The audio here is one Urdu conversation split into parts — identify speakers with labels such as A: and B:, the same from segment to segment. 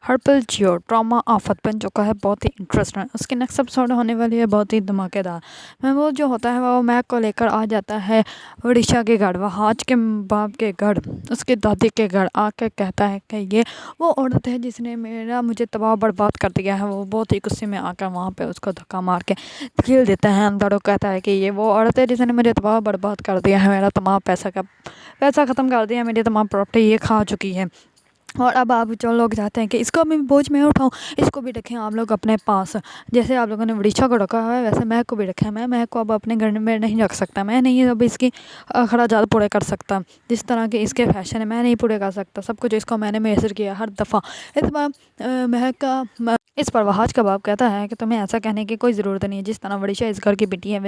A: ہرپل جیو ڈرامہ آفت بن چکا ہے، بہت ہی انٹرسٹنگ۔ اس کی نیکسٹ ایپیسوڈ ہونے والی ہے بہت ہی دھماکے دار۔ محمود جو ہوتا ہے وہ میک کو لے کر آ جاتا ہے وڑیشا کے گھر، وہاج کے باپ کے گھر، اس کی دادی کے گھر آ کے کہتا ہے کہ یہ وہ عورت ہے جس نے مجھے تباہ برباد کر دیا ہے۔ وہ بہت ہی غصے میں آ کر وہاں پہ اس کو دھکا مار کے کھیل دیتا ہے اندر، وہ کہتا ہے کہ یہ وہ عورت ہے جس نے مجھے تباہ برباد کر دیا ہے، میرا تمام پیسہ ختم کر دیا، میری تمام پراپرٹی یہ کھا چکی ہے، اور اب آپ جو لوگ چاہتے ہیں کہ اس کو بھی بوجھ میں اٹھاؤں، اس کو بھی رکھیں آپ لوگ اپنے پاس، جیسے آپ لوگوں نے وڑیشا کو رکھا ہے ویسے مہک کو بھی رکھا ہے۔ میں مہک کو اب اپنے گھر میں نہیں رکھ سکتا، میں نہیں اب اس کی اخراجات پورے کر سکتا، جس طرح کے اس کے فیشن ہے میں نہیں پورے کر سکتا، سب کچھ اس کو میں نے میسر کیا ہر دفعہ۔ اس بار مہک کا اس پر وہاج کا باپ کہتا ہے کہ تمہیں ایسا کہنے کی کوئی ضرورت نہیں ہے، جس طرح وڑیشا اس گھر کی بیٹی ہے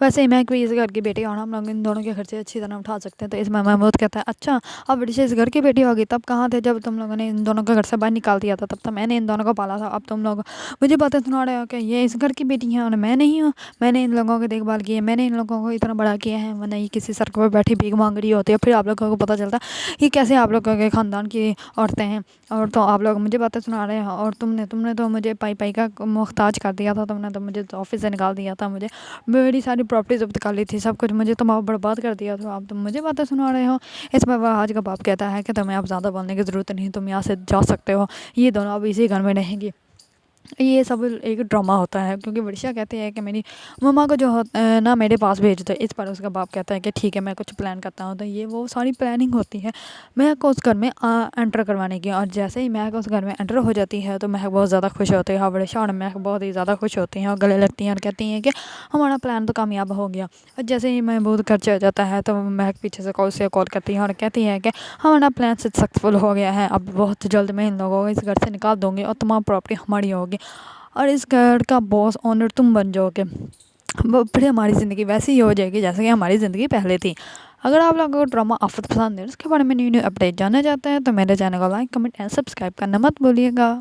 A: ویسے ہی مہک بھی اس گھر کی بیٹی ہے، اور ہم لوگ ان دونوں کے خرچے اچھی طرح اٹھا سکتے ہیں۔ تو اس میں محمود کہتا ہے اچھا اب وڑیشا اس گھر کی بیٹی ہوگی، تب کہاں تھے جب تم لوگوں نے ان دونوں کو گھر سے باہر نکال دیا تھا؟ تب تو میں نے ان دونوں کو پالا تھا، اب تم لوگ مجھے باتیں سنا رہے ہو کہ یہ اس گھر کی بیٹی ہیں اور میں نہیں ہوں، میں نے ان لوگوں کی دیکھ بھال کی ہے، میں نے ان لوگوں کو اتنا بڑا کیا ہے، ورنہ یہ کسی سڑک پر بیٹھی بھیک مانگ رہی ہوتی ہے، پھر آپ لوگوں کو پتہ چلتا ہے کہ کیسے آپ لوگوں کے خاندان کی عورتیں ہیں، اور تو آپ لوگ مجھے باتیں سنا رہے ہیں، اور تم نے تو مجھے پائی کا محتاج کر دیا تھا، تم نے تو مجھے آفس سے نکال دیا تھا، مجھے میری ساری پراپرٹی ضبط کر لی تھی، سب کچھ مجھے تم برباد کر دیا تھا، اب تم مجھے باتیں سنا رہے ہو۔ اس پر وہاج کا باپ کہتا ہے کہ تمہیں اب زیادہ بولنے کی ضرورت نہیں، تم یہاں سے جا سکتے ہو، یہ دونوں اب اسی گھر میں رہیں گی۔ یہ سب ایک ڈرامہ ہوتا ہے، کیونکہ وڑیشا کہتے ہیں کہ میری مما کو جو نا میرے پاس بھیج دو۔ اس پر اس کا باپ کہتا ہے کہ ٹھیک ہے میں کچھ پلان کرتا ہوں، تو یہ وہ ساری پلاننگ ہوتی ہے مہک کو اس گھر میں انٹر کروانے کی، اور جیسے ہی مہک اس گھر میں انٹر ہو جاتی ہے تو مہک بہت زیادہ خوش ہوتی ہے، اور وڑیشا اور مہک بہت ہی زیادہ خوش ہوتی ہیں اور گلے لگتی ہیں اور کہتی ہیں کہ ہمارا پلان تو کامیاب ہو گیا۔ اور جیسے ہی محمود گھر چل جاتا ہے تو مہک پیچھے سے کال کرتی ہے اور کہتی ہے کہ ہمارا پلان سکسیسفل ہو گیا ہے، اب بہت جلد میں ان لوگوں کو اس گھر سے نکال دوں گی اور تمام پراپرٹی ہماری ہوگی، اور اس گھر کا باس اونر تم بن جاؤ گے، پھر ہماری زندگی ویسی ہی ہو جائے گی جیسے کہ ہماری زندگی پہلے تھی۔ اگر آپ لوگوں کو ڈرامہ آفت پسند ہے، اس کے بارے میں نیو اپڈیٹ جاننا چاہتے ہیں تو میرے چینل کو لائک کمنٹ اینڈ سبسکرائب کرنا مت بھولیے گا۔